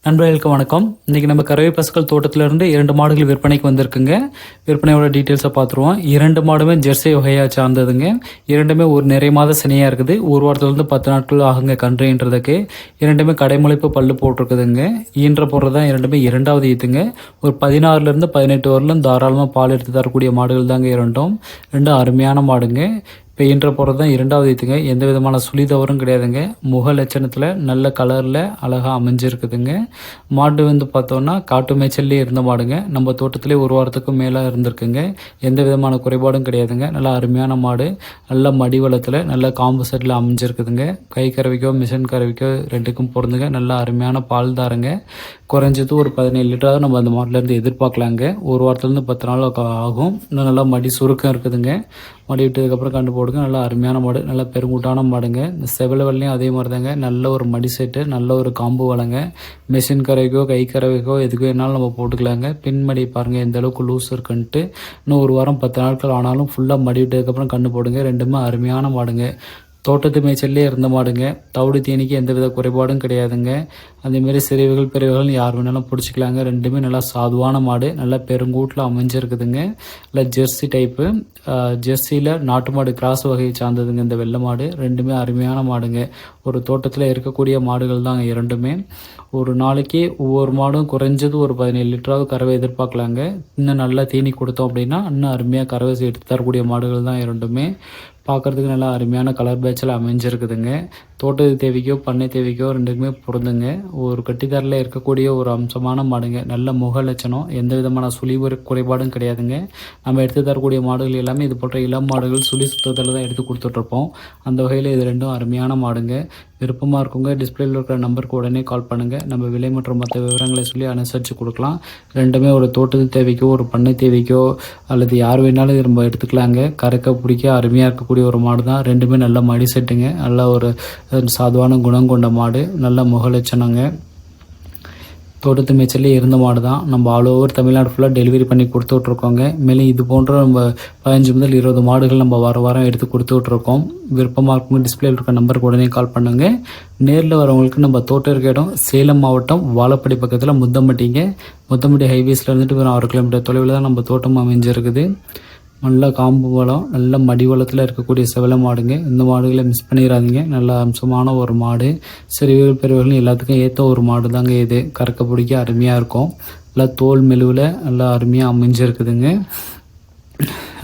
நண்பர்களுக்கு வணக்கம். இன்றைக்கி நம்ம கறவை பசுக்கள் தோட்டத்திலிருந்து 2 மாடுகள் விற்பனைக்கு வந்திருக்குங்க. விற்பனையோட டீட்டெயில்ஸை பார்த்துருவோம். 2 மாடுமே ஜெர்சி வகையாக சார்ந்ததுங்க. இரண்டுமே ஒரு நிறைய மாத சினையாக இருக்குது. ஒரு வாரத்துலேருந்து 10 நாட்கள் ஆகுங்க கன்றுன்றதுக்கு. இரண்டுமே கடைமுளைப்பு பல்லு போட்டிருக்குதுங்க. ஈன்ற போடுறது தான் இரண்டுமே இரண்டாவது ஈத்துங்க. ஒரு 16லேருந்து 18 வரலும் தாராளமாக பால் எடுத்து தரக்கூடிய மாடுகள் தாங்க இரண்டும். ரெண்டும் அருமையான மாடுங்க. இப்போ ஈன்ற போகிறது தான் இரண்டாவது ஈத்துங்க. எந்த விதமான சுழி தவறும் கிடையாதுங்க. முக லட்சணத்தில் நல்ல கலரில் அழகாக அமைஞ்சிருக்குதுங்க. மாடு பார்த்தோன்னா காட்டு மேய்ச்சல்லே இருந்த மாடுங்க. நம்ம தோட்டத்திலே ஒரு வாரத்துக்கும் மேலே இருந்திருக்குங்க. எந்த விதமான குறைபாடும் கிடையாதுங்க. நல்லா அருமையான மாடு. நல்ல மடி வளத்தில் நல்ல காம்பு செட்டில் அமைஞ்சிருக்குதுங்க. கை கறவைக்கோ மிஷின் கறவைக்கோ ரெண்டுக்கும் பொருந்துங்க. நல்ல அருமையான பால் தாருங்க. குறைஞ்சது ஒரு 17 லிட்டராக நம்ம அந்த மாட்டிலேருந்து எதிர்பார்க்கலாங்க. ஒரு வாரத்துலேருந்து 10 நாள் ஆகும். இன்னும் நல்லா மடி சுருக்கம் இருக்குதுங்க. மடி விட்டதுக்கப்புறம் கண்டு போடுங்க. நல்லா அருமையான மாடு, நல்லா பெருங்கூட்டான மாடுங்க. இந்த செவல வெள்ளையும் அதே மாதிரி தாங்க. நல்ல ஒரு மடி செட்டு, நல்ல ஒரு காம்பு வளங்க. மிஷின் கறவைக்கோ கை கறவைக்கோ எதுக்கு வேணாலும் நம்ம போட்டுக்கலாங்க. பின்மடி பாருங்கள் எந்த அளவுக்கு லூஸ் இருக்குன்ட்டு. இன்னும் ஒரு வாரம் 10 நாட்கள் ஆனாலும் ஃபுல்லாக மடி விட்டதுக்கப்புறம் கண்டு போடுங்க. ரெண்டுமே அருமையான மாடுங்க. தோட்டத்து மேய்ச்சல்லே இருந்த மாடுங்க. தவிடு தீனிக்கு எந்த வித குறைபாடும் கிடையாதுங்க. அதேமாரி சிறுவைகள் பெரியவைகள் யார் வேணாலும் பிடிச்சிக்கலாங்க. ரெண்டுமே நல்லா சாதுவான மாடு, நல்லா பெருங்கூட்டில் அமைஞ்சிருக்குதுங்க. இல்லை ஜெர்சி டைப்பு. ஜெர்சியில் நாட்டு மாடு கிராஸ் வகையை சார்ந்ததுங்க இந்த வெள்ளை மாடு. ரெண்டுமே அருமையான மாடுங்க. ஒரு தோட்டத்தில் இருக்கக்கூடிய மாடுகள் தாங்க இரண்டுமே. ஒரு நாளைக்கு ஒவ்வொரு மாடும் குறைஞ்சது ஒரு 17 லிட்டராவது கறவை எதிர்பார்க்கலாங்க. இன்னும் நல்லா தீனி கொடுத்தோம் அப்படின்னா இன்னும் அருமையாக கறவை எடுத்து தரக்கூடிய மாடுகள் தான் இரண்டுமே. பார்க்குறதுக்கு நல்லா அருமையான கலர் பேட்சில் அமைஞ்சிருக்குதுங்க. தோட்டத்து தேவைக்கோ பண்ணை தேவைக்கோ ரெண்டுக்குமே பொருந்துங்க. ஒரு கட்டித்தரில் இருக்கக்கூடிய ஒரு அம்சமான மாடுங்க. நல்ல முக லட்சணம், எந்த விதமான சுழி குறைபாடும் கிடையாதுங்க. நம்ம எடுத்து தரக்கூடிய மாடுகள் எல்லாமே இது போன்ற இளம் மாடுகள் சுழி சுத்தத்தில் தான் எடுத்து கொடுத்துட்ருப்போம். அந்த வகையில் இது ரெண்டும் அருமையான மாடுங்க. விருப்பமாக இருக்குங்க டிஸ்பிளேயில் இருக்கிற நம்பருக்கு உடனே கால் பண்ணுங்கள். நம்ம விலை மற்றும் மற்ற விவரங்களை சொல்லி அனுசரித்து கொடுக்கலாம். ரெண்டுமே ஒரு தோட்டத்து தேவைக்கோ ஒரு பண்ணை தேவைக்கோ அல்லது யார் வேணாலும் இது நம்ம எடுத்துக்கலாங்க. கறக்க பிடிக்க அருமையாக இருக்கக்கூடிய ஒரு மாடு தான். ரெண்டுமே நல்ல மடி செட்டுங்க. நல்ல ஒரு சாதுவான குணம் கொண்ட மாடு. நல்ல முகலட்சணங்க. தோட்டத்து மேய்ச்சல்லே இருந்த மாடு தான். நம்ம ஆல் ஓவர் தமிழ்நாடு ஃபுல்லாக டெலிவரி பண்ணி கொடுத்து விட்ருக்கோங்க. மேலும் இது போன்ற நம்ம 15 முதல் 20 மாடுகள் நம்ம வாரம் எடுத்து கொடுத்து விட்ருக்கோம். விருப்பமாக இருக்கும் டிஸ்பிளேயில் இருக்க நம்பருக்கு உடனே கால் பண்ணுங்கள். நேரில் வரவங்களுக்கு நம்ம தோட்டம் இருக்க இடம் சேலம் மாவட்டம் வாழப்படி பக்கத்தில் முத்தம்பட்டிங்க. முத்தம்பட்டி ஹைவேஸில் இருந்துட்டு ஒரு 6 கிலோமீட்டர் தொலைவில் தான் நம்ம தோட்டம் அமைஞ்சிருக்குது. நல்ல காம்பு வளம், நல்ல மடி வளத்தில் இருக்கக்கூடிய செவல மாடுங்க. இந்த மாடுகளை மிஸ் பண்ணிடாதீங்க. நல்ல அம்சமான ஒரு மாடு. சிறுவர்கள் பெரியவர்கள் எல்லாத்துக்கும் ஏற்ற ஒரு மாடு தாங்க இது. கறக்க பிடிக்க அருமையாக இருக்கும். நல்லா தோல் மெலுவில் நல்லா அருமையாக அமைஞ்சிருக்குதுங்க.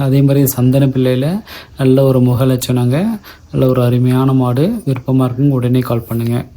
அதே மாதிரி சந்தன பிள்ளையில் நல்ல ஒரு முக லட்சணங்க. நல்ல ஒரு அருமையான மாடு. விருப்பமாக இருக்குங்க உடனே கால் பண்ணுங்கள்.